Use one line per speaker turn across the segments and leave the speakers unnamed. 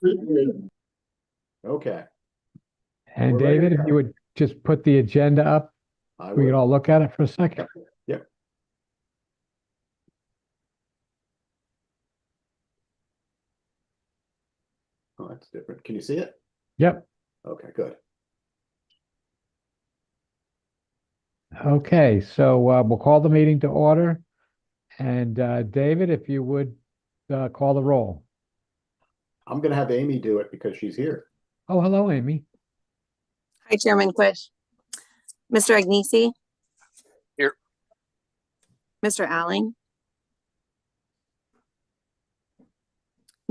Okay,
And
we're ready to
David, if
go.
you would just put the agenda up,
I
we could
will.
all look at it for a second.
Yep. Oh, that's different. Can you see it?
Yep.
Okay, good.
Okay, so we'll call the meeting to order. And David, if you would call the roll.
I'm gonna have Amy do it because she's here.
Oh, hello, Amy.
Hi, Chairman Quish. Mr. Agnesi?
Here.
Mr. Alling?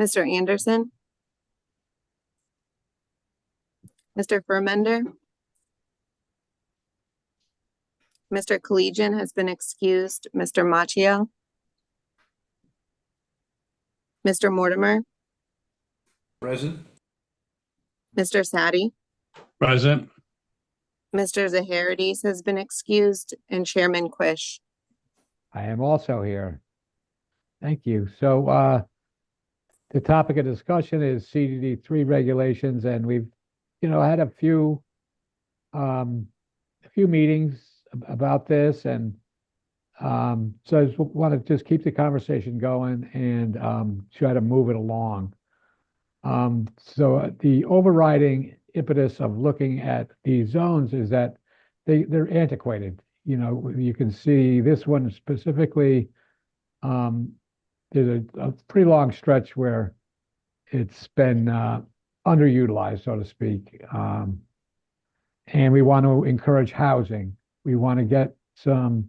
Mr. Anderson? Mr. Furmender? Mr. Collegian has been excused. Mr. Machio? Mr. Mortimer?
Present.
Mr. Sadi?
Present.
Mr. Zaharides has been excused, and Chairman Quish.
I am also here. Thank you. So the topic of discussion is CDD3 regulations, and we've, had a few meetings about this, and so I just want to just keep the conversation going and try to move it along. So the overriding impetus of looking at these zones is that they're antiquated. You can see this one specifically. There's a pretty long stretch where it's been underutilized, so to speak. And we want to encourage housing. We want to get some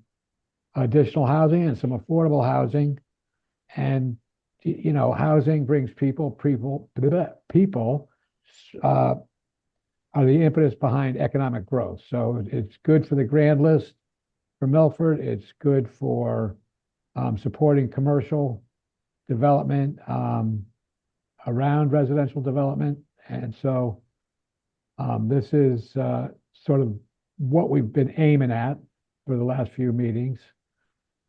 additional housing and some affordable housing. And, housing brings people are the impetus behind economic growth. So it's good for the grand list for Milford. It's good for supporting commercial development around residential development. And so this is sort of what we've been aiming at for the last few meetings.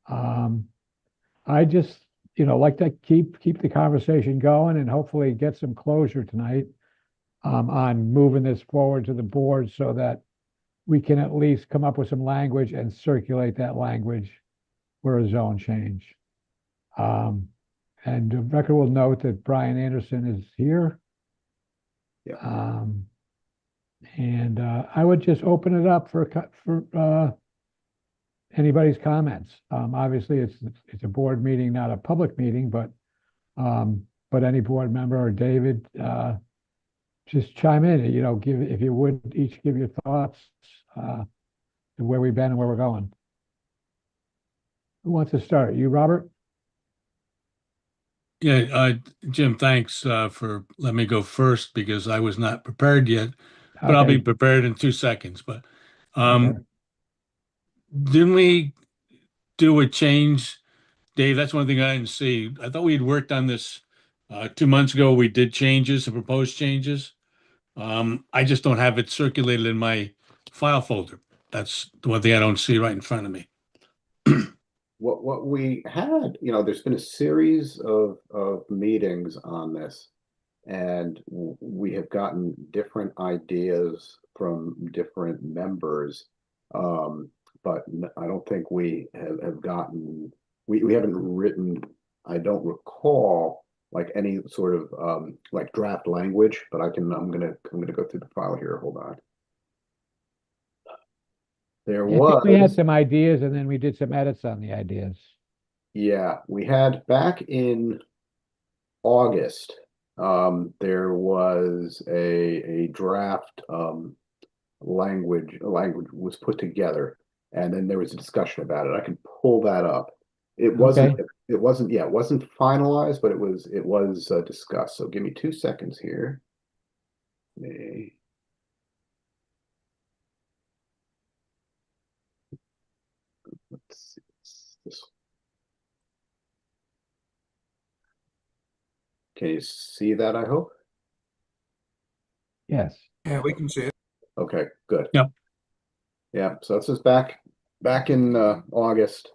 I just, like to keep the conversation going and hopefully get some closure tonight on moving this forward to the board so that we can at least come up with some language and circulate that language for a zone change. And the record will note that Brian Anderson is here.
Yeah.
And I would just open it up for anybody's comments. Obviously, it's a board meeting, not a public meeting, but any board member or David, just chime in. If you would each give your thoughts to where we've been and where we're going. Who wants to start? You, Robert?
Yeah, Jim, thanks for letting me go first because I was not prepared yet, but I'll be
Okay.
prepared in 2 seconds. But
Okay.
didn't we do a change, Dave? That's one thing I didn't see. I thought we had worked on this 2 months ago. We did changes, some proposed changes. I just don't have it circulated in my file folder. That's the one thing I don't see right in front of me.
What we had, there's been a series of meetings on this, and we have gotten different ideas from different members. But I don't think we have gotten, we haven't written, I don't recall like any sort of like draft language, but I'm gonna go through the file here. Hold on. There
Yeah, I think we had
was,
some ideas and then we did some edits on the ideas.
yeah, we had back in August, there was a draft language was put together, and then there was a discussion about it. I can pull that up. It wasn't
Okay.
yeah, it wasn't finalized, but it was discussed. So give me 2 seconds here. Let's see. This. Can you see that, I hope?
Yes.
Yeah, we can see it.
Okay, good.
Yep.
Yeah, so this is back in August.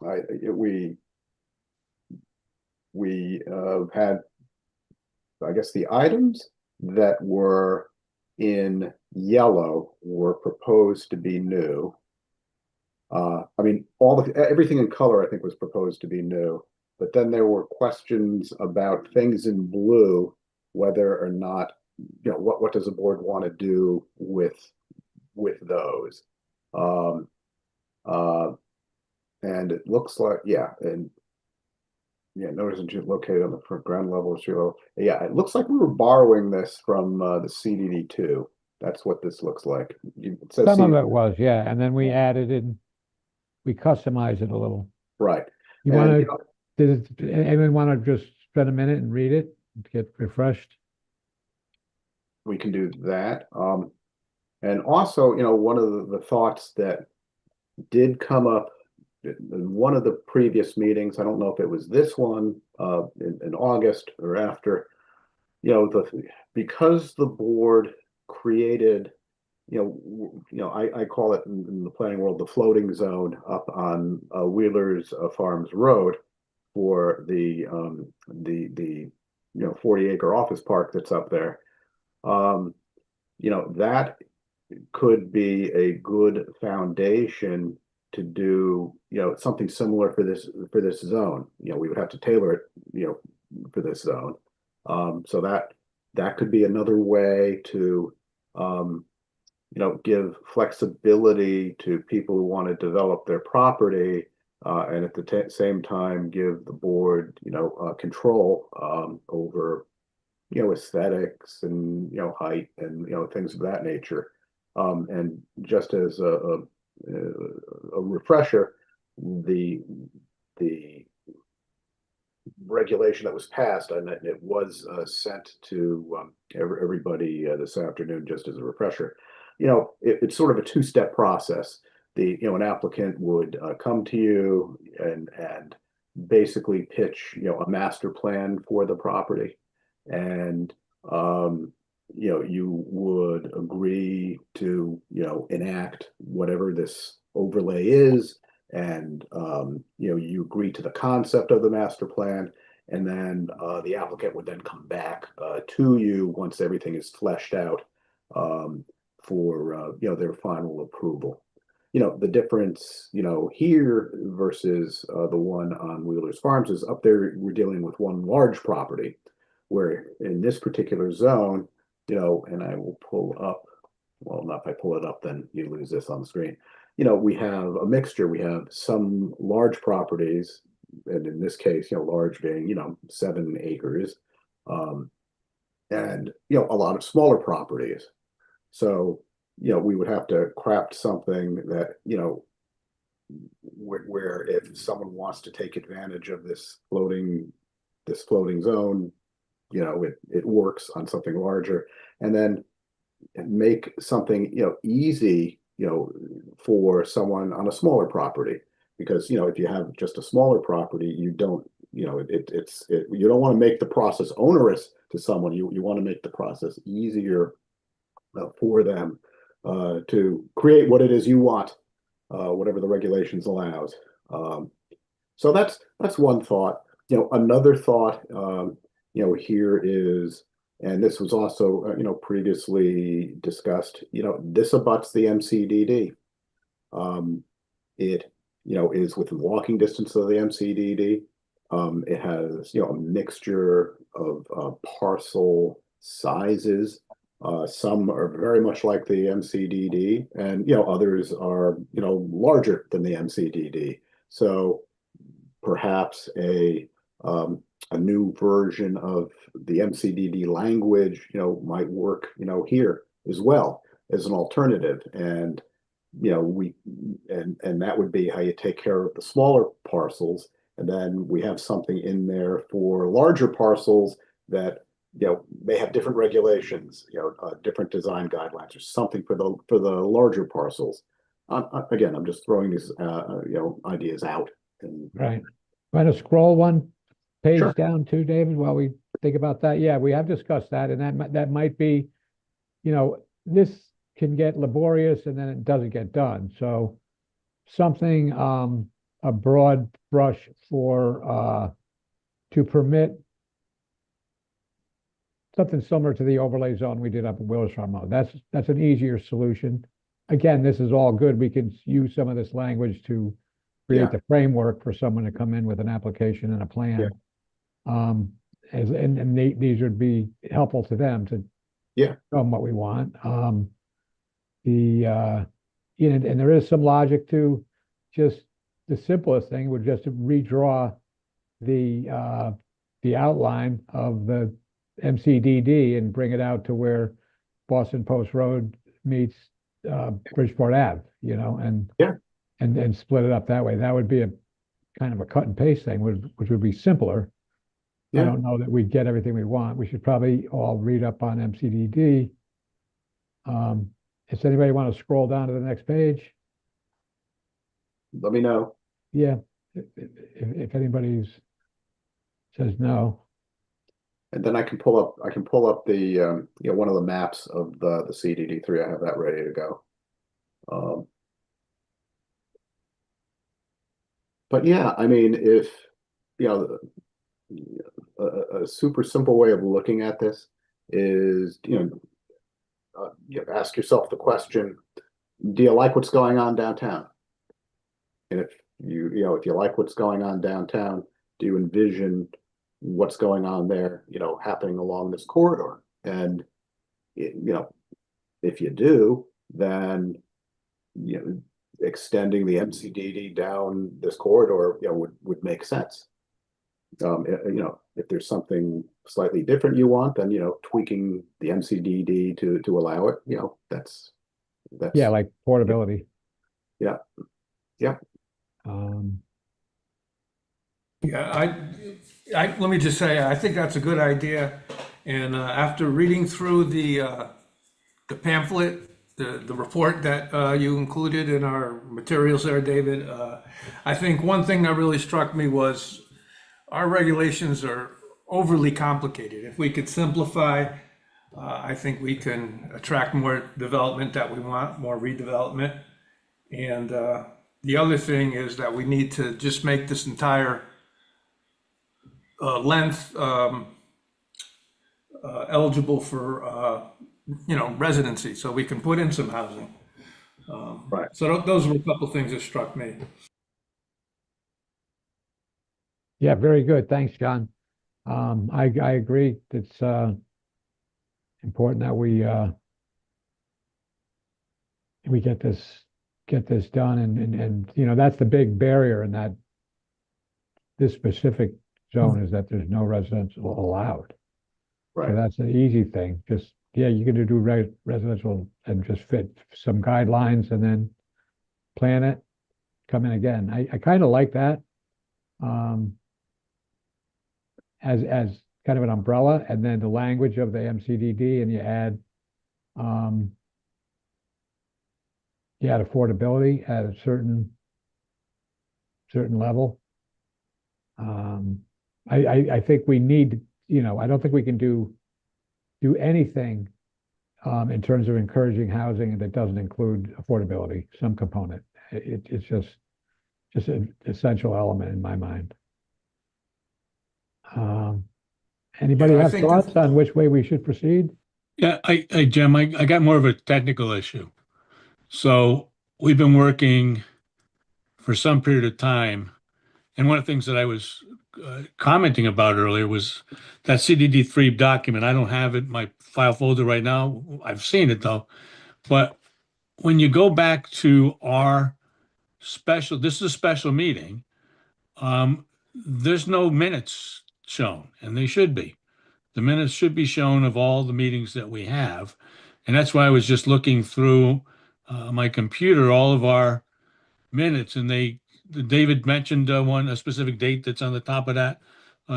We we had, I guess, the items that were in yellow were proposed to be new. I mean, everything in color, I think, was proposed to be new, but then there were questions about things in blue, whether or not, what does the board want to do with those? And it looks like, notice it's located on the ground level. Yeah, it looks like we were borrowing this from the CDD2. That's what this looks like. It says
Some of
CDD2.
it was, yeah, and then we added in, we customized it a little.
Right.
You
And,
want to, anyone want to just spend a minute and read it, get refreshed?
we can do that. And also, one of the thoughts that did come up in one of the previous meetings, I don't know if it was this one in August or after, because the board created, I call it in the planning world the floating zone up on Wheeler's Farms Road for the 40-acre office park that's up there. That could be a good foundation to do, something similar for this zone. We would have to tailor it, for this zone. So that could be another way to, give flexibility to people who want to develop their property, and at the same time give the board, control over, aesthetics and, height and, things of that nature. And just as a refresher, the regulation that was passed, and it was sent to everybody this afternoon, just as a refresher. It's sort of a two-step process. An applicant would come to you and basically pitch, a master plan for the property, and you would agree to, enact whatever this overlay is, and you agree to the concept of the master plan, and then the applicant would then come back to you once everything is fleshed out for their final approval. The difference, here versus the one on Wheeler's Farms is up there, we're dealing with one large property, where in this particular zone, and I will pull up, well, not if I pull it up, then you lose this on the screen. We have a mixture. We have some large properties, and in this case, large being, 7 acres, and, a lot of smaller properties. So, we would have to craft something that, where if someone wants to take advantage of this floating zone, it works on something larger, and then make something, easy, for someone on a smaller property. Because, if you have just a smaller property, you don't, you don't want to make the process onerous to someone. You want to make the process easier for them to create what it is you want, whatever the regulations allows. So that's one thought. Another thought, here is, and this was also, previously discussed, this abuts the MCDD. It, is within walking distance of the MCDD. It has, a mixture of parcel sizes. Some are very much like the MCDD, and, others are, larger than the MCDD. So perhaps a new version of the MCDD language, might work, here as well as an alternative. And, and that would be how you take care of the smaller parcels. And then we have something in there for larger parcels that, may have different regulations, different design guidelines or something for the larger parcels. Again, I'm just throwing these, ideas out. And,
Right. Want to scroll one page
Sure.
down too, David, while we think about that? Yeah, we have discussed that, and that might be, this can get laborious and then it doesn't get done. So something, a broad brush for to permit something similar to the overlay zone we did up in Willis Remote. That's an easier solution. Again, this is all good. We can use some of this language to create
Yeah.
the framework for someone to come in with an application and a plan. These would be helpful to them to
Yeah.
show them what we want. And there is some logic to just the simplest thing would just to redraw the outline of the MCDD and bring it out to where Boston Post Road meets Bridgeport Ave, and and split it up that way. That would be a kind of a cut and paste thing, which would be simpler. I don't know that we'd get everything we want. We should probably all read up on MCDD. Does anybody want to scroll down to the next page?
Let me know.
Yeah, if anybody says no.
And then I can pull up the one of the maps of the CDD3. I have that ready to go. But yeah, I mean, if a super simple way of looking at this is ask yourself the question, do you like what's going on downtown? And if if you like what's going on downtown, do you envision what's going on there, happening along this corridor? And if you do, then extending the MCDD down this corridor would make sense. If there's something slightly different you want, then tweaking the MCDD to allow it, that's
like portability.
Yeah.
Let me just say, I think that's a good idea. And after reading through the pamphlet, the report that you included in our materials there, David, I think one thing that really struck me was our regulations are overly complicated. If we could simplify, I think we can attract more development that we want, more redevelopment. And the other thing is that we need to just make this entire length eligible for residency, so we can put in some housing.
Right.
So those were a couple things that struck me.
Yeah, very good. Thanks, John. I agree. It's important that we get this done, and that's the big barrier in that this specific zone is that there's no residential allowed.
Right.
So that's an easy thing. Just you can do residential and just fit some guidelines and then plan it, come in again. I kind of like that. As kind of an umbrella, and then the language of the MCDD, and you add affordability at a certain level. I think we need, I don't think we can do anything in terms of encouraging housing that doesn't include affordability, some component. It's just an essential element in my mind. Anybody
Yeah, I
have
think
thoughts on which way we should proceed?
Yeah, Jim, I got more of a technical issue. So we've been working for some period of time, and one of the things that I was commenting about earlier was that CDD3 document. I don't have it in my file folder right now. I've seen it though. But when you go back to our this is a special meeting, there's no minutes shown, and they should be. The minutes should be shown of all the meetings that we have. And that's why I was just looking through my computer, all of our minutes, and David mentioned a specific date that's on the top of that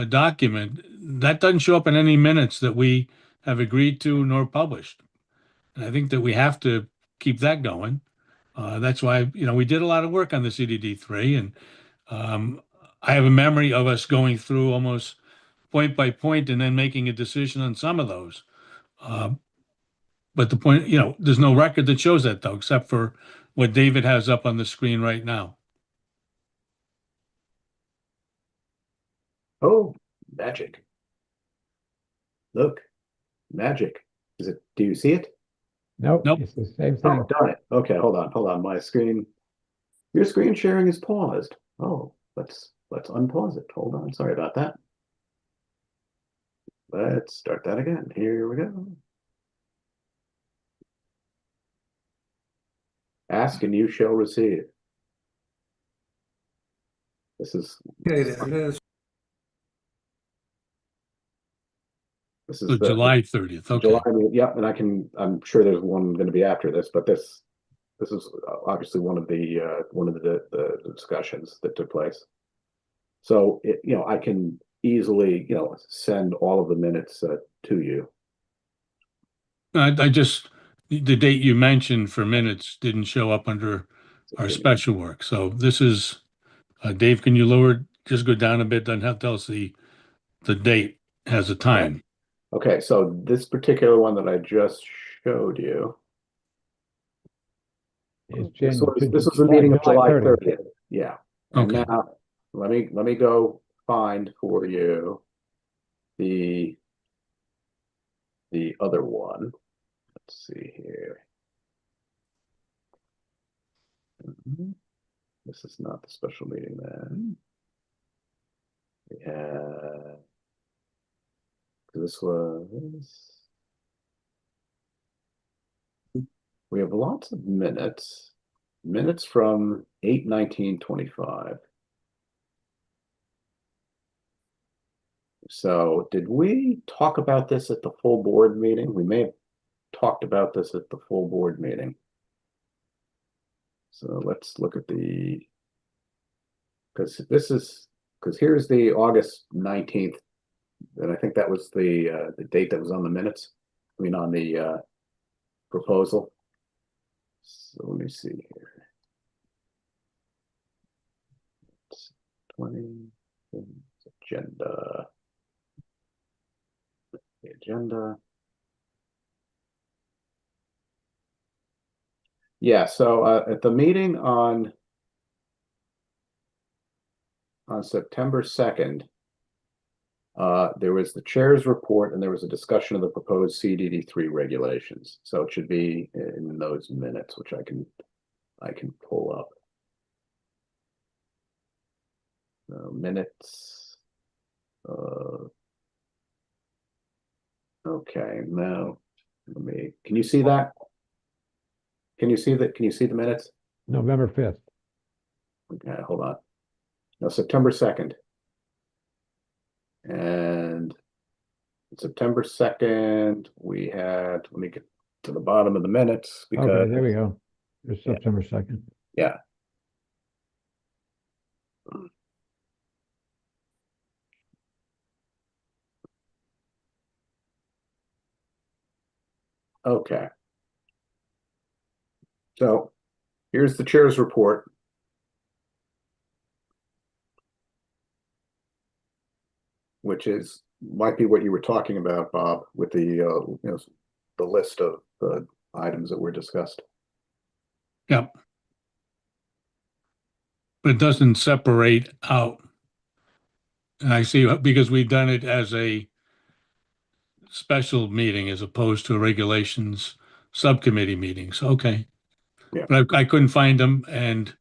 document. That doesn't show up in any minutes that we have agreed to nor published. And I think that we have to keep that going. That's why, we did a lot of work on the CDD3, and I have a memory of us going through almost point by point and then making a decision on some of those. But the point, there's no record that shows that though, except for what David has up on the screen right now.
Oh, Magic. Look, magic. Do you see it?
Nope,
Nope.
it's the same
Oh,
thing.
darn it. Okay, hold on. Your screen sharing is paused. Oh, let's unpause it. Hold on. Sorry about that. Let's start that again. Here we go. Ask and you shall receive. This is
Okay, there it is.
So
the
July 30th, okay.
July. Yep, and I'm sure there's one going to be after this, but this is obviously one of the discussions that took place. So I can easily send all of the minutes to you.
I just, the date you mentioned for minutes didn't show up under our special work. So this is, Dave, can you just go down a bit, doesn't have to tell us the date, has a time.
Okay, so this particular one that I just showed you,
It's
this was the
July-
meeting of July
30th.
30th. Yeah. And
Okay.
now let me go find for you the other one. Let's see here. This is not the special meeting then. This was. We have lots of minutes. Minutes from 8/19/25. So did we talk about this at the full board meeting? We may have talked about this at the full board meeting. So let's look at because here's the August 19th, and I think that was the date that was on the minutes. I mean, on the proposal. So let me see here. It's 20 agenda. The agenda. Yeah, so at the meeting on September 2nd, there was the chair's report and there was a discussion of the proposed CDD3 regulations. So it should be in those minutes, which I can pull up. Minutes. Okay, now can you see that? Can you see the minutes?
November 5th.
Okay, hold on. No, September 2nd. And September 2nd, we had, let me get to the bottom of the minutes because
Okay, there we go. It's September 2nd.
yeah. Okay. So here's the chair's report. Which might be what you were talking about, Bob, with the the list of the items that were discussed.
Yep. But it doesn't separate out. And I see, because we've done it as a special meeting as opposed to a regulations subcommittee meetings. Okay.
Yeah.
But I couldn't find them, and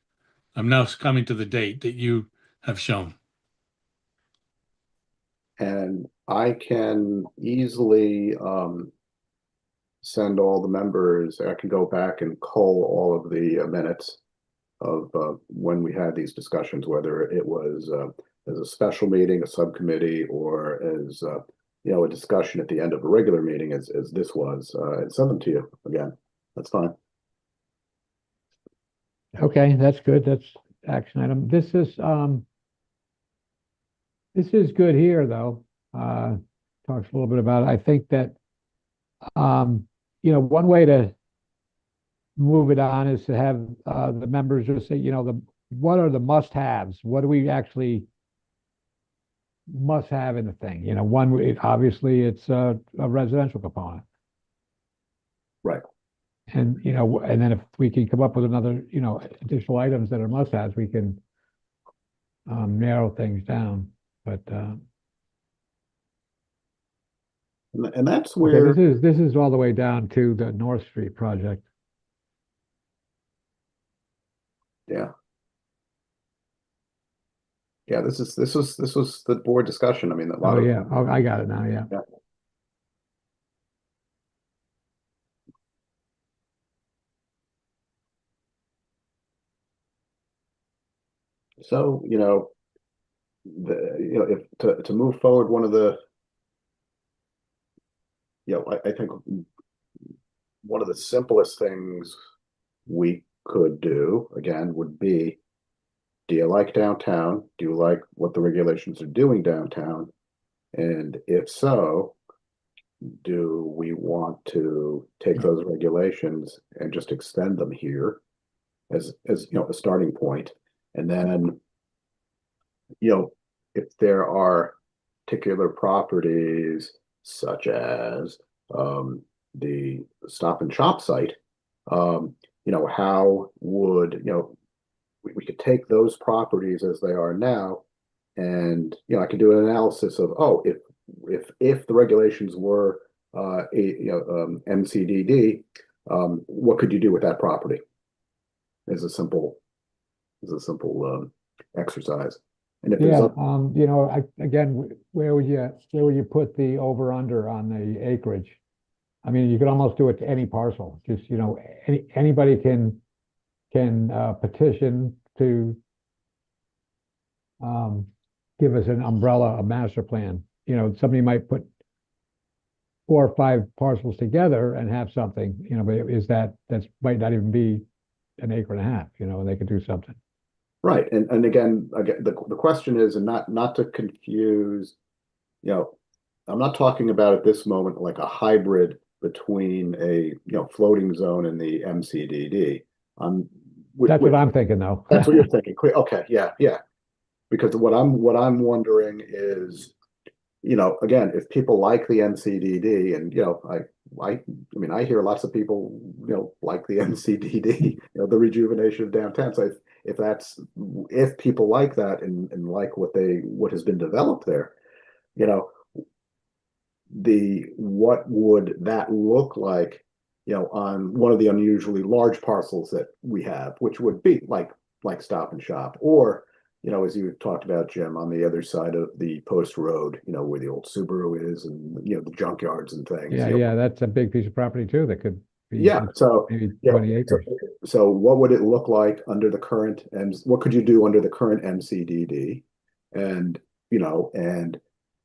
I'm now coming to the date that you have shown.
And I can easily send all the members. I can go back and cull all of the minutes of when we had these discussions, whether it was as a special meeting, a subcommittee, or as a discussion at the end of a regular meeting, as this was, and send them to you again. That's fine.
Okay, that's good. That's action item. This is good here, though. Talks a little bit about it. I think that one way to move it on is to have the members just say, what are the must-haves? What do we actually must have in the thing? Obviously it's a residential component.
Right.
And, and then if we can come up with another, additional items that are must-haves, we can narrow things down. But
And that's
Okay,
where,
this is all the way down to the North Street project.
yeah. Yeah, this was the board discussion. I mean, a lot
Oh,
of,
yeah. Oh, I got it now, yeah.
yeah. So, if to move forward, one of the, I think one of the simplest things we could do, again, would be, do you like downtown? Do you like what the regulations are doing downtown? And if so, do we want to take those regulations and just extend them here as a starting point? And then, if there are particular properties such as the Stop and Shop site, how would, we could take those properties as they are now, and I could do an analysis of, oh, if the regulations were MCDD, what could you do with that property? Is a simple exercise. And if there's
Yeah, again, where would you put the over under on the acreage? I mean, you could almost do it to any parcel. Just, anybody can petition to give us an umbrella, a master plan. Somebody might put 4 or 5 parcels together and have something, but that might not even be an acre and a half, and they could do something.
right. And again, the question is, and not to confuse, I'm not talking about at this moment like a hybrid between a floating zone and the MCDD.
That's what I'm thinking, though.
That's what you're thinking. Okay, yeah. Because what I'm wondering is, again, if people like the MCDD, and I mean, I hear lots of people, like the MCDD, the rejuvenation of downtown. So if people like that and like what has been developed there, what would that look like, on one of the unusually large parcels that we have, which would be like Stop and Shop, or as you talked about, Jim, on the other side of the post road, where the old Subaru is, and the junkyards and things.
Yeah, that's a big piece of property too that could be
Yeah, so
maybe 20 acres.
So what would it look like under the current, and what could you do under the current MCDD? And and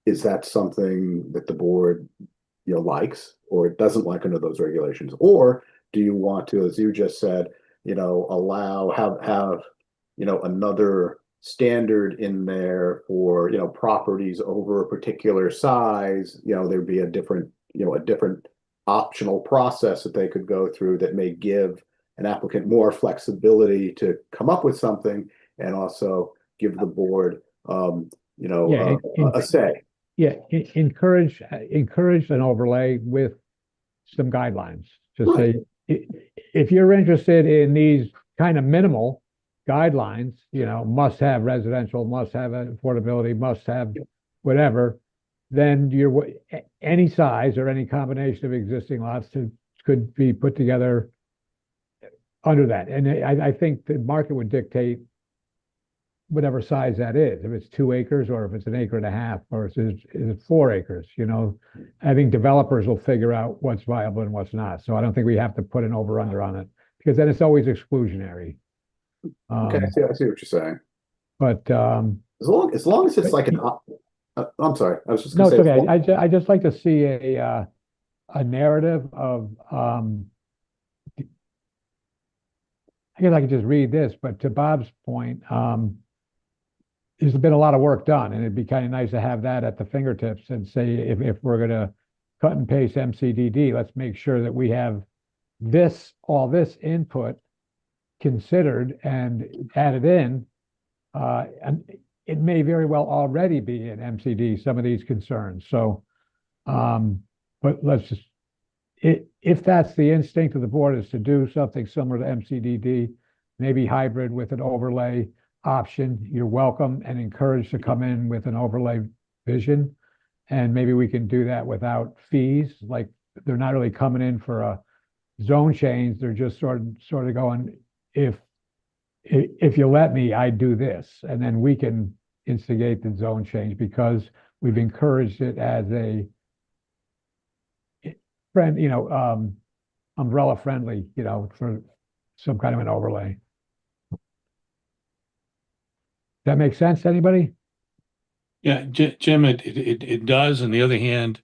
is that something that the board likes or doesn't like under those regulations? Or do you want to, as you just said, allow have another standard in there for properties over a particular size? There'd be a different optional process that they could go through that may give an applicant more flexibility to come up with something, and also give the board a say.
Yeah, encourage an overlay with some guidelines. Just
Right.
say, if you're interested in these kind of minimal guidelines, must have residential, must have affordability, must have whatever, then any size or any combination of existing lots could be put together under that. And I think the market would dictate whatever size that is, if it's 2 acres or if it's an acre and a half, or is it 4 acres, I think developers will figure out what's viable and what's not. So I don't think we have to put an over under on it, because then it's always exclusionary.
Okay, I see what you're saying.
But
as long as it's like an I'm sorry, I was just
no,
gonna
it's
say,
okay. I just like to see a narrative of I guess I could just read this, but to Bob's point, there's been a lot of work done, and it'd be kind of nice to have that at the fingertips and say, if we're going to cut and paste MCDD, let's make sure that we have all this input considered and added in. And it may very well already be in MCD, some of these concerns. So, but let's just, if that's the instinct of the board, is to do something similar to MCDD, maybe hybrid with an overlay option, you're welcome and encouraged to come in with an overlay vision. And maybe we can do that without fees, like they're not really coming in for a zone change. They're just sort of going, if you let me, I do this. And then we can instigate the zone change because we've encouraged it as a friend, umbrella friendly, for some kind of an overlay. That makes sense to anybody?
Yeah, Jim, it does. On the other hand,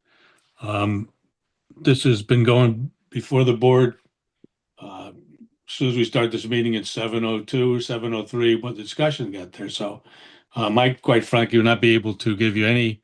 this has been going before the board. As soon as we start this meeting at 7:02, 7:03, what the discussion got there. So Mike, quite frankly, will not be able to give you any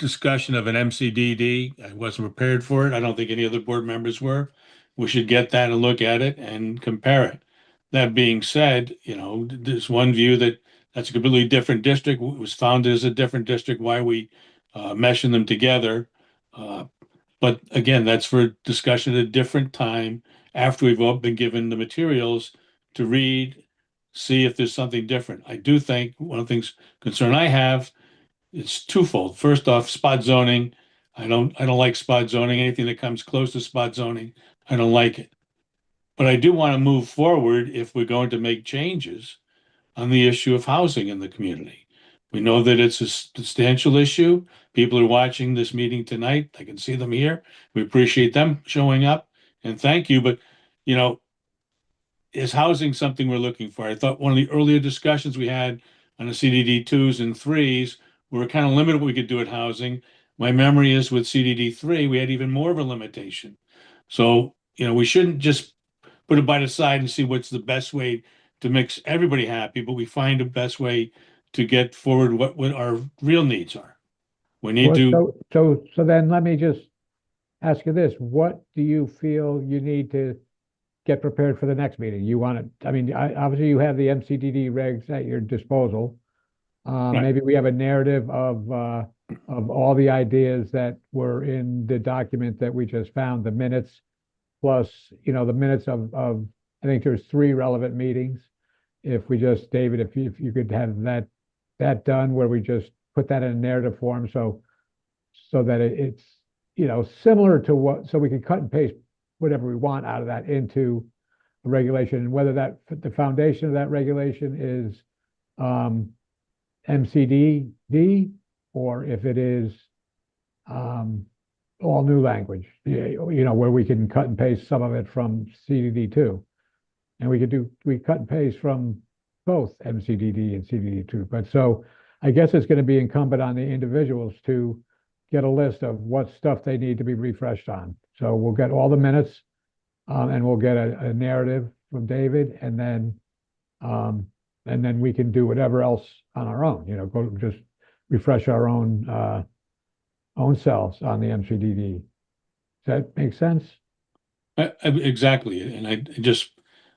discussion of an MCDD. I wasn't prepared for it. I don't think any other board members were. We should get that and look at it and compare it. That being said, there's one view that's a completely different district. It was founded as a different district. Why are we meshing them together? But again, that's for discussion at a different time after we've all been given the materials to read, see if there's something different. I do think one of the things concern I have, it's twofold. First off, spot zoning. I don't like spot zoning. Anything that comes close to spot zoning, I don't like it. But I do want to move forward if we're going to make changes on the issue of housing in the community. We know that it's a substantial issue. People are watching this meeting tonight. I can see them here. We appreciate them showing up and thank you. But, is housing something we're looking for? I thought one of the earlier discussions we had on the CDD twos and threes, we were kind of limited what we could do at housing. My memory is with CDD three, we had even more of a limitation. So, we shouldn't just put it by the side and see what's the best way to make everybody happy, but we find the best way to get forward what our real needs are. We need to.
So then let me just ask you this: what do you feel you need to get prepared for the next meeting? You want to? I mean, obviously you have the MCDD regs at your disposal.
Right.
Maybe we have a narrative of all the ideas that were in the document that we just found, the minutes, plus the minutes of I think there's 3 relevant meetings. If we just, David, if you could have that done, where we just put that in a narrative form, so that it's similar to so we can cut and paste whatever we want out of that into a regulation, and whether that the foundation of that regulation is MCDD or if it is all new language, where we can cut and paste some of it from CDD2. And we cut and paste from both MCDD and CDD2. But so I guess it's going to be incumbent on the individuals to get a list of what stuff they need to be refreshed on. So we'll get all the minutes and we'll get a narrative from David, and then we can do whatever else on our own, go just refresh our own selves on the MCDD. Does that make sense?
Exactly. And I just,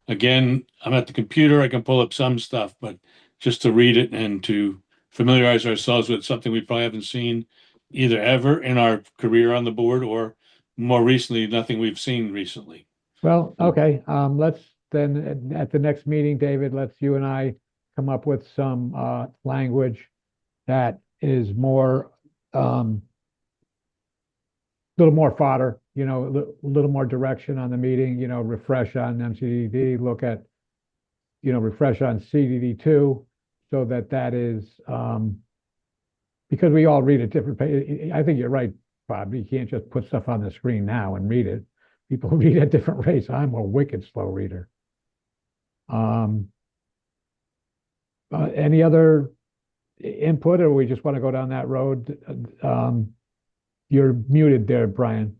again, I'm at the computer. I can pull up some stuff, but just to read it and to familiarize ourselves with something we probably haven't seen either ever in our career on the board, or more recently, nothing we've seen recently.
Well, okay. Let's then at the next meeting, David, let's you and I come up with some language that is more little more fodder, a little more direction on the meeting, refresh on MCDD, look at, refresh on CDD2, so that is, because we all read at different pages. I think you're right, Bob. You can't just put stuff on the screen now and read it. People read at different rates. I'm a wicked slow reader. Any other input, or we just want to go down that road? You're muted there, Brian.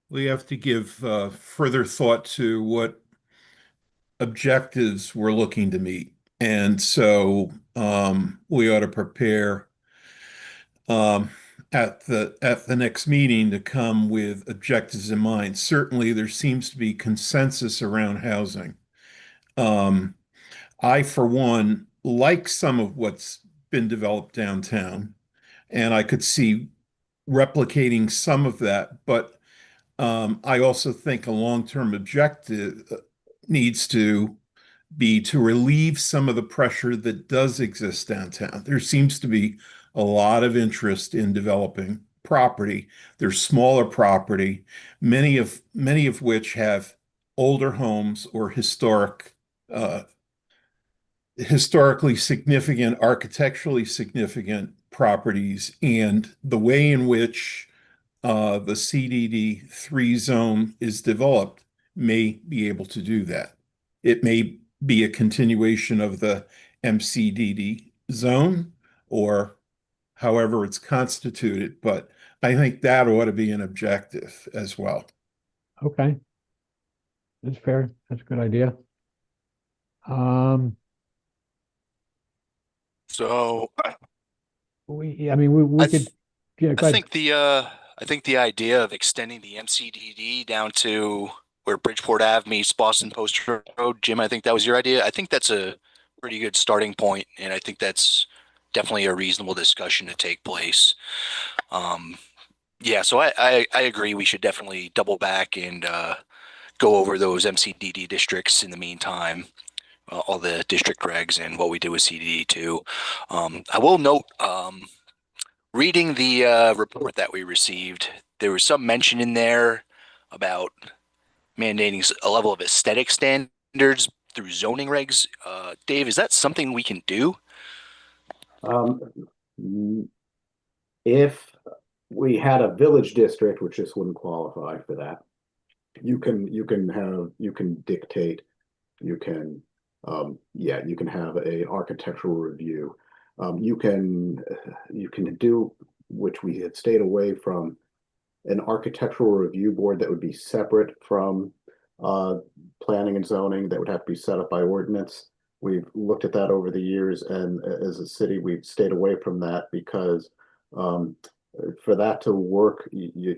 We have to give further thought to what objectives we're looking to meet. And so we ought to prepare at the next meeting to come with objectives in mind. Certainly, there seems to be consensus around housing. I, for one, like some of what's been developed downtown, and I could see replicating some of that, but I also think a long-term objective needs to be to relieve some of the pressure that does exist downtown. There seems to be a lot of interest in developing property. There's smaller property, many of which have older homes or uh, historically significant, architecturally significant properties, and the way in which the CDD3 zone is developed may be able to do that. It may be a continuation of the MCDD zone or however it's constituted, but I think that ought to be an objective as well.
Okay. That's fair. That's a good idea.
So
I mean, we
I
could,
th
yeah, go ahead.
I think the idea of extending the MCDD down to where Bridgeport Ave meets Boston Post Road, Jim, I think that was your idea. I think that's a pretty good starting point, and I think that's definitely a reasonable discussion to take place. Um, yeah, so I agree. We should definitely double back and go over those MCDD districts in the meantime, all the district regs and what we do with CDD too. I will note, reading the report that we received, there was some mention in there about mandating a level of aesthetic standards through zoning regs. Dave, is that something we can do?
Um, if we had a village district, which just wouldn't qualify for that, you can dictate, you can you can have a architectural review. You can do, which we had stayed away from, an architectural review board that would be separate from planning and zoning, that would have to be set up by ordinance. We've looked at that over the years, and as a city, we've stayed away from that because for that to work, you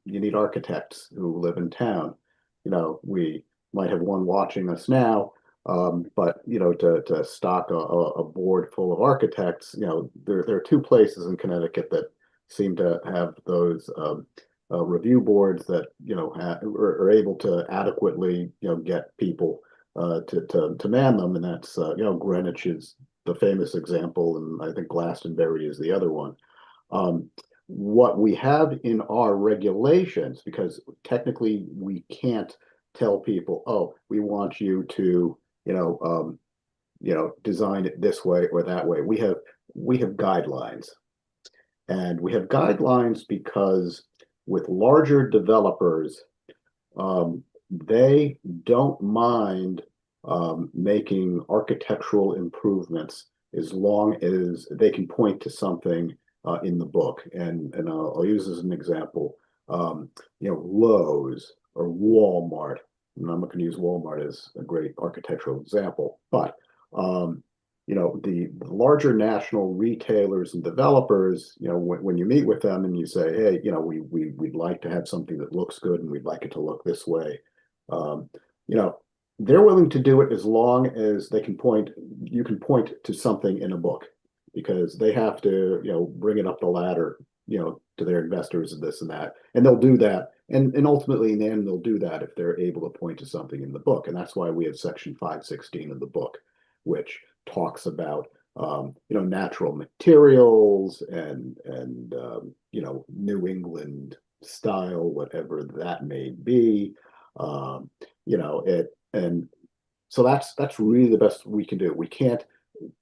need architects who live in town. You know, we might have one watching us now, but you know, to stock a board full of architects, you know, there are two places in Connecticut that seem to have those review boards that, you know, are able to adequately, you know, get people to man them, and that's you know, Greenwich is the famous example, and I think Glastonbury is the other one. What we have in our regulations, because technically we can't tell people, oh, we want you to, you know, design it this way or that way. We have guidelines, and we have guidelines because with larger developers, they don't mind making architectural improvements as long as they can point to something in the book. And I'll use as an example, you know, Lowe's or Walmart. And I'm not going to use Walmart as a great architectural example, but you know, the larger national retailers and developers, you know, when you meet with them and you say, hey, you know, we'd like to have something that looks good and we'd like it to look this way, you know, they're willing to do it as long as they can point, you can point to something in a book, because they have to, you know, bring it up the ladder, you know, to their investors and this and that, and they'll do that. And ultimately in the end, they'll do that if they're able to point to something in the book. And that's why we have section 516 of the book, which talks about you know, natural materials and you know, New England style, whatever that may be. You know, and so that's really the best we can do. We can't,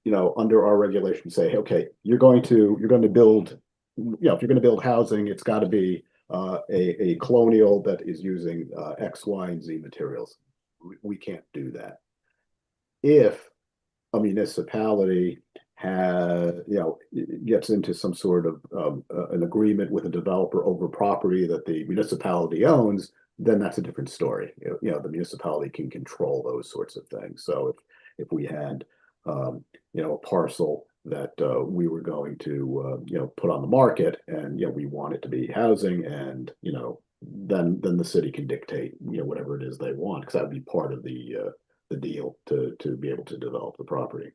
you know, under our regulation say, okay, you're going to build, you know, if you're going to build housing, it's got to be a colonial that is using X, Y, and Z materials. We can't do that. If a municipality has, you know, gets into some sort of an agreement with a developer over property that the municipality owns, then that's a different story. You know, the municipality can control those sorts of things. So if we had, you know, a parcel that we were going to, you know, put on the market, and, you know, we want it to be housing, and, you know, then the city can dictate, you know, whatever it is they want, because that would be part of the deal to be able to develop the property.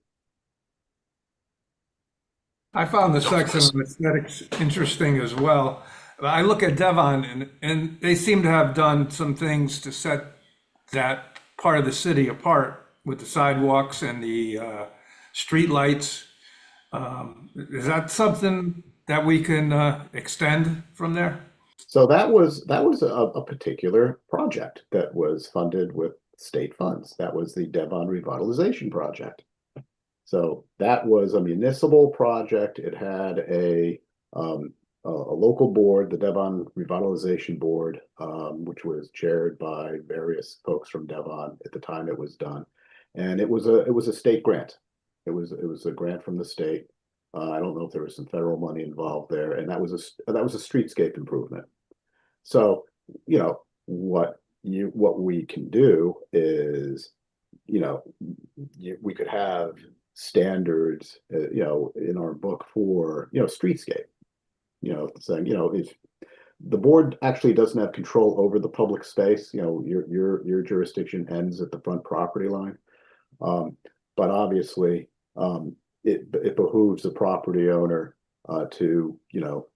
I found the section on aesthetics interesting as well. I look at Devon, and they seem to have done some things to set that part of the city apart with the sidewalks and the street lights. Is that something that we can extend from there?
So that was a particular project that was funded with state funds. That was the Devon Revitalization Project. So that was a municipal project. It had a local board, the Devon Revitalization Board, which was chaired by various folks from Devon at the time it was done, and it was a state grant. It was a grant from the state. I don't know if there was some federal money involved there, and that was a streetscape improvement. So, you know, what we can do is, you know, we could have standards, you know, in our book for, you know, streetscape, you know, saying, you know, if the board actually doesn't have control over the public space, you know, your jurisdiction ends at the front property line. But obviously, it behooves the property owner to, you know,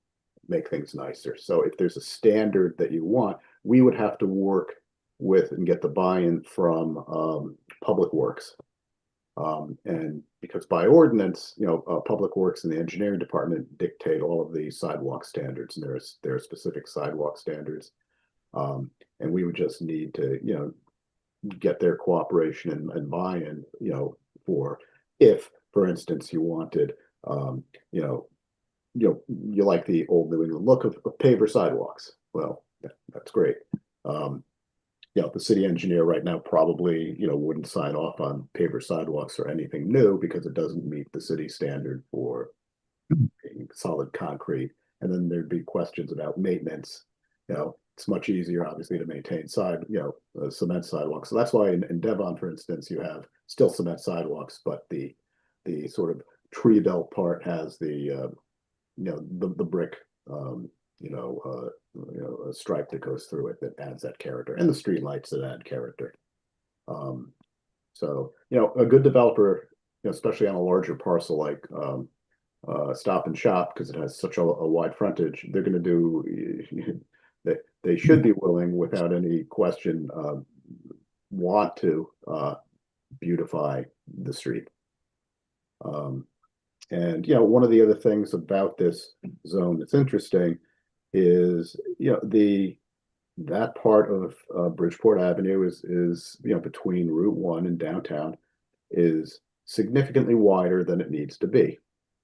make things nicer. So if there's a standard that you want, we would have to work with and get the buy-in from Public Works. And because by ordinance, you know, Public Works and the engineering department dictate all of the sidewalk standards, and there are specific sidewalk standards. And we would just need to, you know, get their cooperation and buy-in, you know, for if, for instance, you wanted, you know, you like the old New England look of paver sidewalks. Well, that's great. You know, the city engineer right now probably, you know, wouldn't sign off on paver sidewalks or anything new because it doesn't meet the city standard for solid concrete. And then there'd be questions about maintenance. You know, it's much easier, obviously, to maintain cement sidewalks. So that's why in Devon, for instance, you have still cement sidewalks, but the sort of tree belt part has the you know, the brick, a stripe that goes through it that adds that character, and the street lights that add character. So, you know, a good developer, you know, especially on a larger parcel like Stop and Shop, because it has such a wide frontage, they're going to do, they should be willing, without any question, want to beautify the street. And, you know, one of the other things about this zone that's interesting is, you know, that part of Bridgeport Avenue is, you know, between Route 1 and downtown is significantly wider than it needs to be.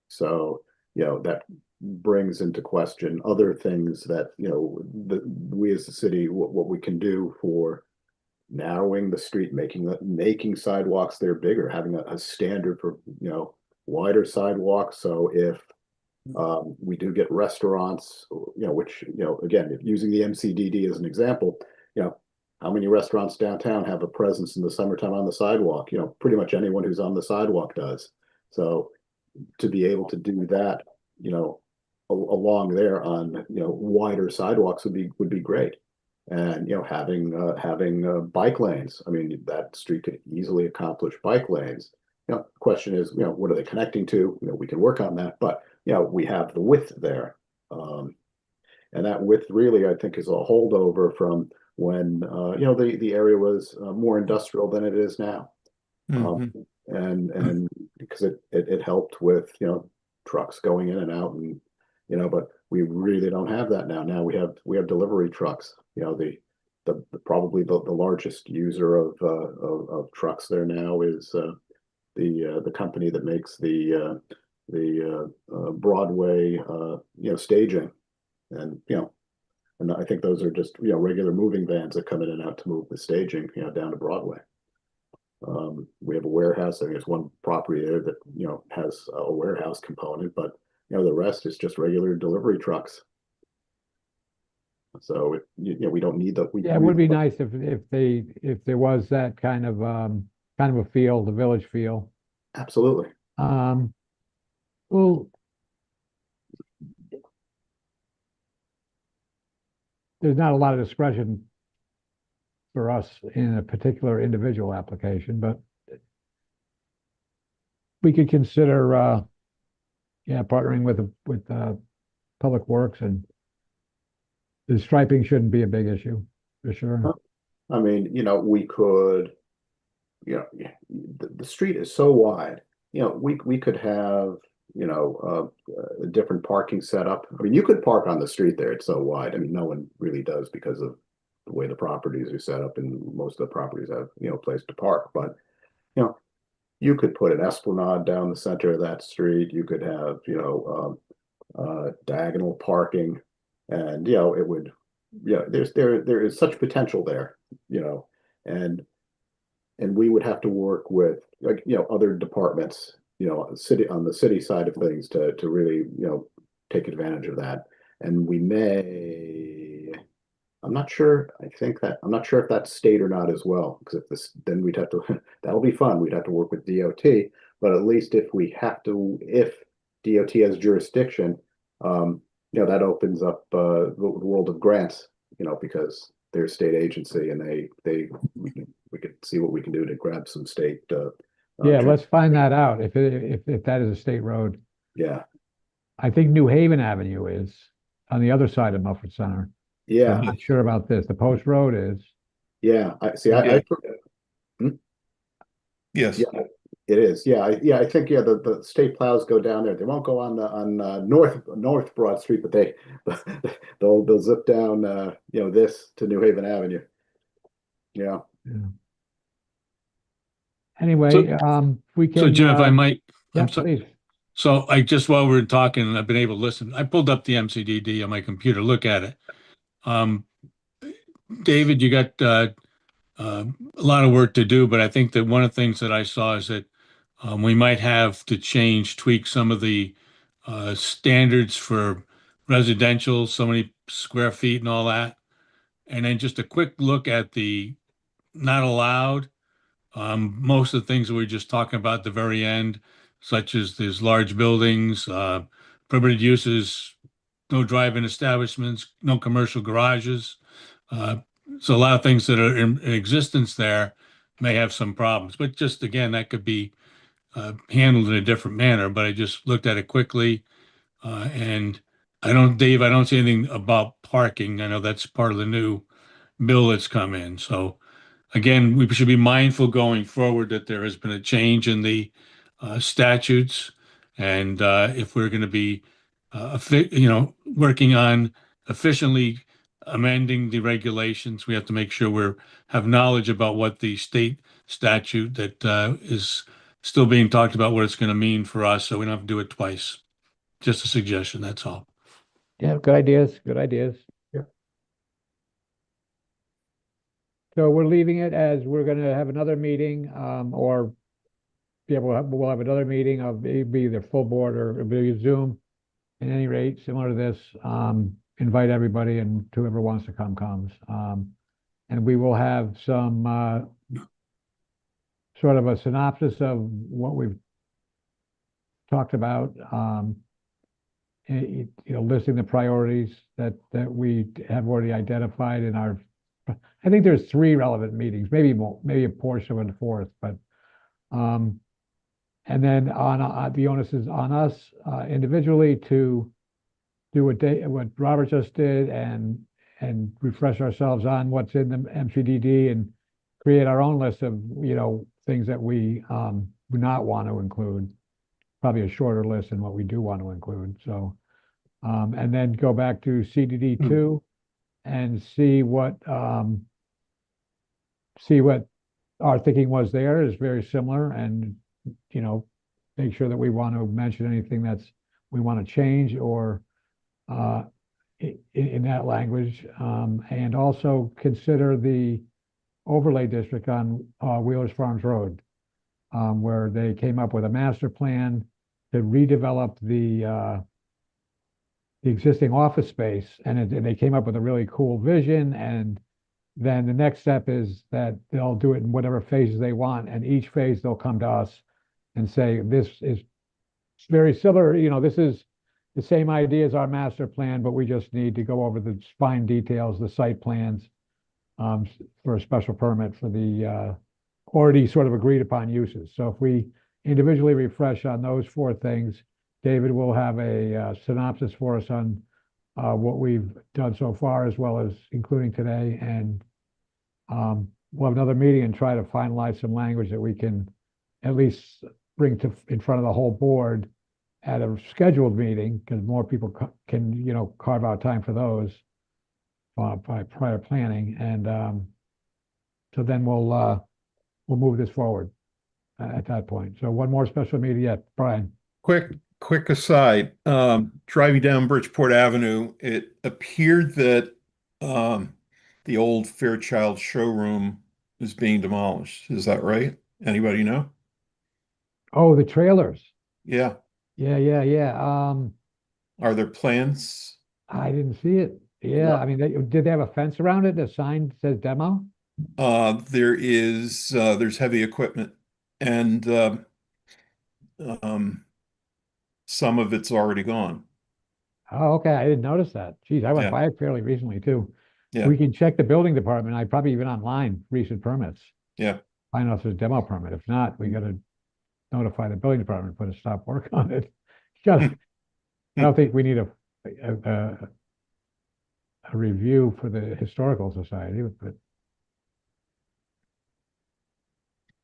So, you know, that brings into question other things that, you know, we as the city, what we can do for narrowing the street, making sidewalks there bigger, having a standard for, you know, wider sidewalks. So if we do get restaurants, you know, which, you know, again, if using the MCDD as an example, you know, how many restaurants downtown have a presence in the summertime on the sidewalk? You know, pretty much anyone who's on the sidewalk does. So to be able to do that, you know, along there on, you know, wider sidewalks would be great. And, you know, having bike lanes. I mean, that street could easily accomplish bike lanes. You know, the question is, you know, what are they connecting to? You know, we can work on that, but, you know, we have the width there. And that width really, I think, is a holdover from when, you know, the area was more industrial than it is now. And because it helped with, you know, trucks going in and out, and, you know, but we really don't have that now. Now we have delivery trucks. You know, the probably the largest user of trucks there now is the company that makes the Broadway you know, staging, and, you know, and I think those are just, you know, regular moving vans that come in and out to move the staging, you know, down to Broadway. We have a warehouse. I think there's one property there that, you know, has a warehouse component, but, you know, the rest is just regular delivery trucks. So you know, we don't need that.
Yeah, it would be nice if there was that kind of a feel, the village feel.
Absolutely.
Well, there's not a lot of discretion for us in a particular individual application, but we could consider, yeah, partnering with Public Works, and the striping shouldn't be a big issue for sure.
I mean, you know, we could, yeah, the street is so wide. We could have, a different parking setup. I mean, you could park on the street there. It's so wide. I mean, no one really does because of the way the properties are set up, and most of the properties have, place to park. But, you know, you could put an esplanade down the center of that street. You could have, diagonal parking, and it would, there is such potential there, and we would have to work with, like, other departments, city on the city side of things to really, take advantage of that. And we may, I'm not sure, I'm not sure if that's state or not as well, because if this, then we'd have to, that'll be fun. We'd have to work with DOT, but at least if we have to, if DOT has jurisdiction, that opens up the world of grants, because they're a state agency, and we could see what we can do to grab some state.
Yeah, let's find that out if that is a state road.
Yeah,
I think New Haven Avenue is on the other side of Milford Center.
yeah,
I'm not sure about this. The Post Road is.
yeah.
Yes.
Yeah, it is. Yeah, I think the state plows go down there. They won't go on North Broad Street, but they'll zip down this to New Haven Avenue. Yeah.
Yeah. Anyway, we can.
So Jim, if I might,
Yeah,
I'm sorry.
please.
So while we were talking, I've been able to listen. I pulled up the MCDD on my computer, look at it. David, you got a lot of work to do, but I think that one of the things that I saw is that we might have to tweak some of the standards for residential, so many square feet and all that. And then just a quick look at the not allowed. Most of the things that we were just talking about at the very end, such as these large buildings, permitted uses, no drive-in establishments, no commercial garages. So a lot of things that are in existence there may have some problems, but just again, that could be handled in a different manner. But I just looked at it quickly, and Dave, I don't see anything about parking. I know that's part of the new bill that's come in. So again, we should be mindful going forward that there has been a change in the statutes, and if we're going to be, working on efficiently amending the regulations, we have to make sure we have knowledge about what the state statute that is still being talked about, what it's going to mean for us, so we don't have to do it twice. Just a suggestion, that's all.
Yeah, good ideas. Good ideas.
Yeah.
So we're leaving it as we're going to have another meeting, or we'll have another meeting of either full board or it'll be Zoom. At any rate, similar to this, invite everybody, and whoever wants to come comes. And we will have some sort of a synopsis of what we've talked about. Listing the priorities that we have already identified in our. I think there's 3 relevant meetings, maybe more, maybe a portion of a 4th, but and then the onus is on us individually to do what Robert just did and refresh ourselves on what's in the MCDD and create our own list of things that we do not want to include. Probably a shorter list than what we do want to include. So, and then go back to CDD2 and see what our thinking was there is very similar, and make sure that we want to mention anything we want to change or in that language, and also consider the overlay district on Wheelers Farms Road, where they came up with a master plan to redevelop the existing office space, and they came up with a really cool vision. And then the next step is that they'll do it in whatever phases they want, and each phase they'll come to us and say, this is very similar, this is the same idea as our master plan, but we just need to go over the fine details, the site plans, for a special permit for the already sort of agreed upon uses. So if we individually refresh on those 4 things, David will have a synopsis for us on what we've done so far, as well as including today, and we'll have another meeting and try to finalize some language that we can at least bring in front of the whole board at a scheduled meeting, because more people can, carve out time for those by prior planning. And so then we'll move this forward at that point. So one more special meeting yet, Brian.
Quick aside, driving down Bridgeport Avenue, it appeared that the old Fairchild showroom is being demolished. Is that right? Anybody know?
Oh, the trailers.
Yeah.
Yeah.
Are there plans?
I didn't see it. Yeah,
No.
I mean, did they have a fence around it? A sign that says demo?
There's heavy equipment and um, some of it's already gone.
Oh, okay. I didn't notice that. Geez, I went
Yeah.
by it fairly recently too.
Yeah.
We can check the building department. I probably even online recent permits.
Yeah.
Find out if there's a demo permit. If not, we got to notify the building department, put a stop work on it. I don't think we need a review for the historical society, but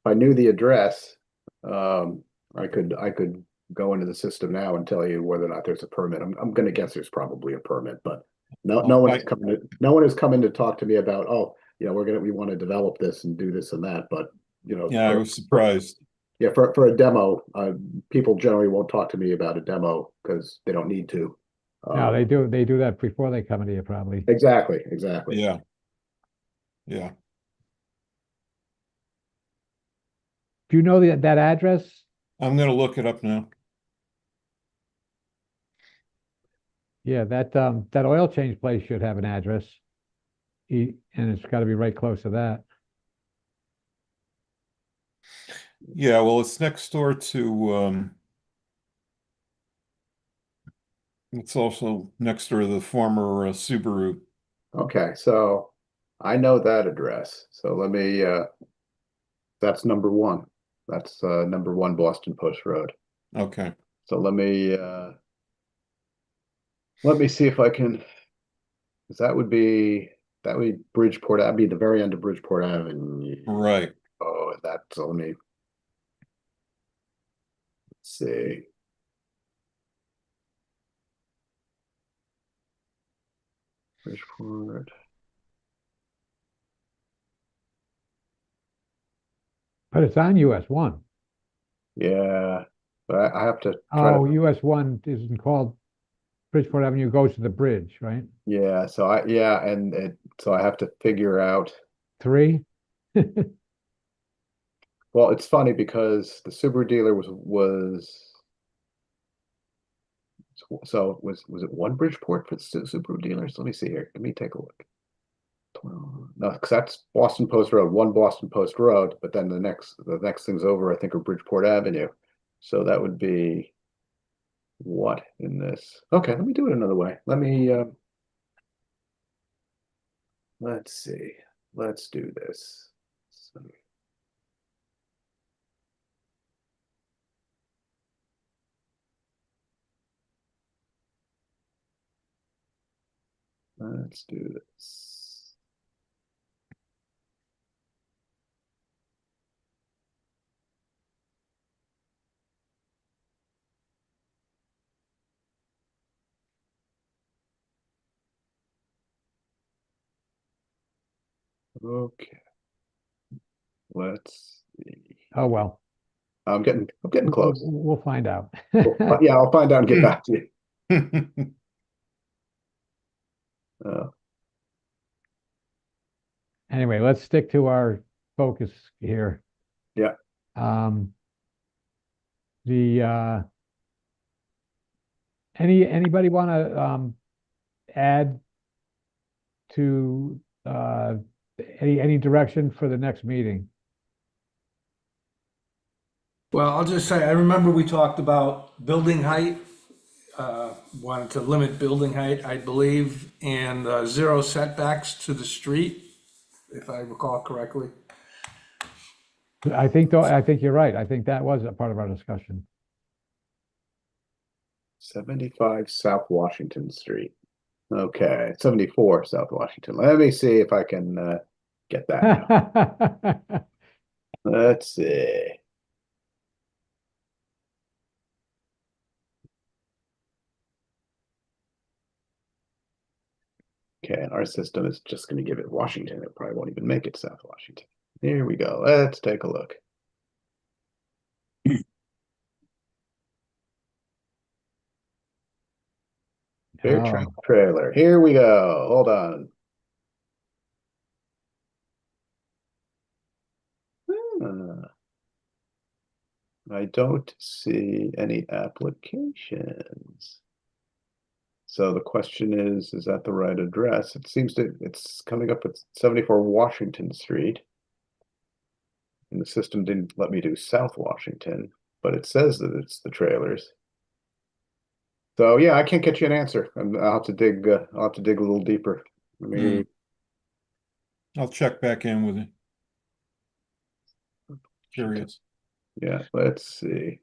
If I knew the address, I could go into the system now and tell you whether or not there's a permit. I'm gonna guess there's probably a permit, but no one has come in to talk to me about, oh, we want to develop this and do this and that, but
Yeah, I was surprised.
yeah, for a demo, people generally won't talk to me about a demo because they don't need to.
no, they do that before they come into you probably.
Exactly.
Yeah. Yeah.
Do you know that address?
I'm gonna look it up now.
Yeah, that oil change place should have an address. And it's got to be right close to that.
Yeah, well, it's next door to it's also next door to the former Subaru.
Okay, so I know that address. So let me, that's number one. That's number 1 Boston Post Road.
Okay.
So let me see if I can, because that would be Bridgeport. That'd be the very end of Bridgeport Avenue.
Right.
Oh, so let me see. Bridgeport.
But it's on US 1.
Yeah, but I have to try
Oh,
to.
US 1 isn't called Bridgeport Avenue, goes to the bridge, right?
Yeah, so so I have to figure out.
3?
Well, it's funny because the Subaru dealer was it 1 Bridgeport for the Subaru dealers? Let me see here. Let me take a look. 12, no, because that's Boston Post Road, 1 Boston Post Road, but then the next things over, I think, are Bridgeport Avenue. So that would be what in this? Okay, let me do it another way. Let's see. Let's do this. So, let's do this. Okay. Let's see.
Oh, well,
I'm getting close.
we'll find out.
Yeah, I'll find out and get back to you.
Anyway, let's stick to our focus here.
Yeah.
The anybody want to add to any direction for the next meeting?
Well, I'll just say, I remember we talked about building height, wanted to limit building height, I believe, and 0 setbacks to the street, if I recall correctly.
I think you're right. I think that was a part of our discussion.
75 South Washington Street. Okay, 74 South Washington. Let me see if I can get that. Let's see. Okay, and our system is just going to give it Washington. It probably won't even make it South Washington. Here we go. Let's take a look. Bear Trap
Oh,
trailer. Here we go. Hold on. I don't see any applications. So the question is that the right address? It seems that it's coming up at 74 Washington Street. And the system didn't let me do South Washington, but it says that it's the trailers. So yeah, I can't get you an answer. I'll have to dig. I'll have to dig a little deeper. Let me.
I'll check back in with it. Curious.
Yeah, let's see.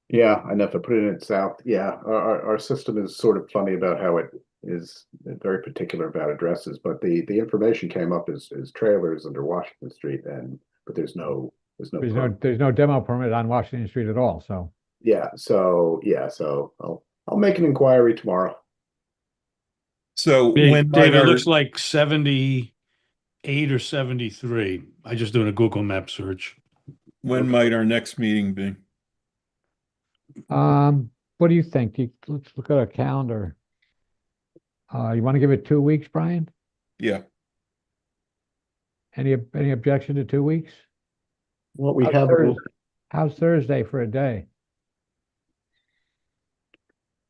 Yeah, I know if I put it in South. Yeah, our system is sort of funny about how it is very particular about addresses, but the information came up as trailers under Washington Street, but there's no permit.
there's no demo permit on Washington Street at all, so.
So I'll make an inquiry tomorrow.
So
Dave,
when
Dave,
might
it
our,
looks like 78 or 73. I just doing a Google map search.
when might our next meeting be?
What do you think? Let's look at a calendar. You want to give it 2 weeks, Brian?
Yeah,
Any objection to 2 weeks?
What we
How's
have,
How's Thursday for a day?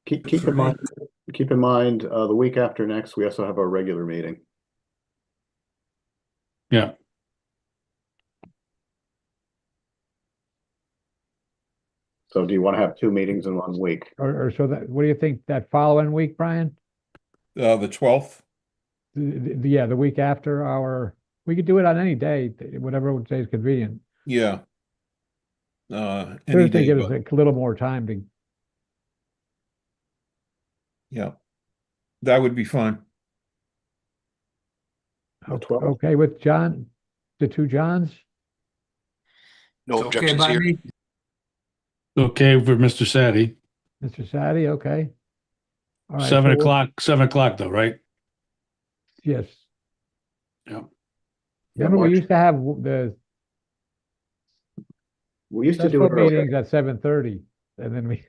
keep
For
in
me.
mind, the week after next, we also have our regular meeting.
Yeah.
So do you want to have 2 meetings in 1 week?
Or so that, what do you think that following week, Brian?
the 12th.
Yeah, the week after we could do it on any day, whatever day is convenient.
Yeah. Any
Thursday
day,
gives us
but
a little more time to,
yeah, that would be fine.
The 12th?
okay with John, the two Johns?
No
It's okay
objections
by
here.
me.
Okay for Mr. Sadie.
Mr. Sadie, okay. All right,
7 o'clock though, right?
yes.
Yeah.
Yeah,
Remember, we
March.
used to have the
We used to do
special
it early.
meetings at 7:30, and then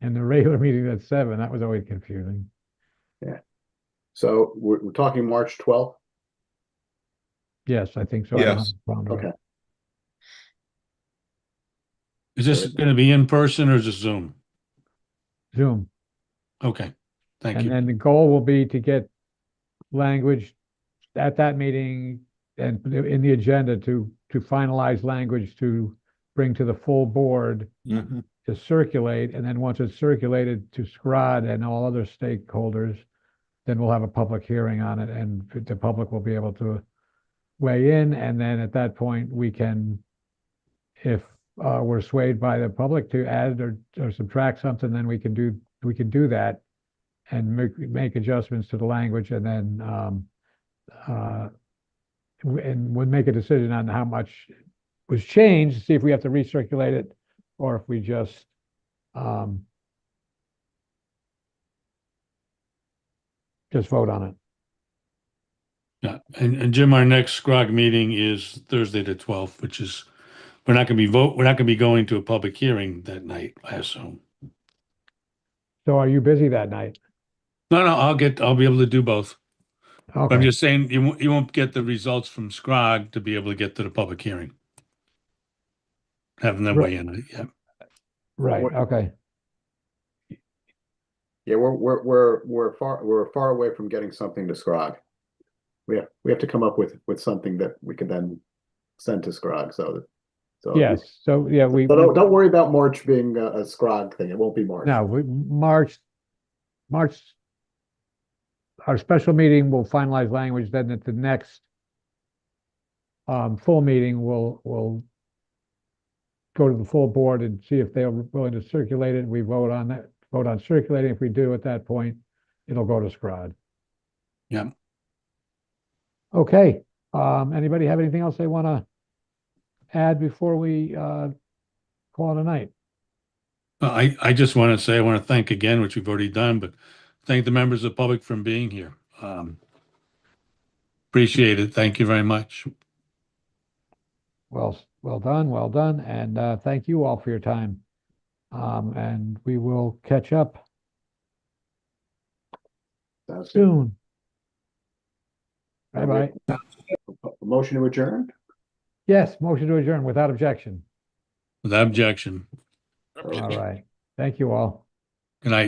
and the regular meeting at 7. That was always confusing.
So we're talking March 12th.
Yes, I think so. I don't have
Yes.
a problem with it.
Okay.
Is this going to be in person or is this Zoom?
Zoom.
Okay. Thank
And
you.
then the goal will be to get language at that meeting and in the agenda to finalize language to bring to the full board
Mhm.
to circulate. And then once it's circulated to SCROD and all other stakeholders, then we'll have a public hearing on it and the public will be able to weigh in. And then at that point, we can, if we're swayed by the public to add or subtract something, then we can do that and make adjustments to the language and then and would make a decision on how much was changed, see if we have to recirculate it or if we just vote on it.
Yeah. And Jim, our next SCROG meeting is Thursday the 12th, which is, we're not going to be going to a public hearing that night, I assume.
So are you busy that night?
No, I'll be able to do both. But I'm
Okay,
just saying you won't get the results from SCROG to be able to get to the public hearing. Having them weigh in on it, yeah.
right, okay.
Yeah, we're far away from getting something to Scrog. We have to come up with something that we can then send to Scrog. So
Yes, so yeah,
So don't worry about March being a Scrog thing. It won't be March.
no, March, our special meeting will finalize language, then at the next full meeting, we'll go to the full board and see if they're willing to circulate it. We vote on circulating. If we do at that point, it'll go to SCROD.
Yeah.
Okay, anybody have anything else they want to add before we call it a night?
I just want to say, I want to thank again, which we've already done, but thank the members of the public for being here. Appreciate it. Thank you very much.
Well done, and thank you all for your time. And we will catch up
Sounds good.
soon.
All
Bye-bye.
right. Motion to adjourn?
Yes, motion to adjourn without objection.
Without objection.
All right. Thank you all.
Good night.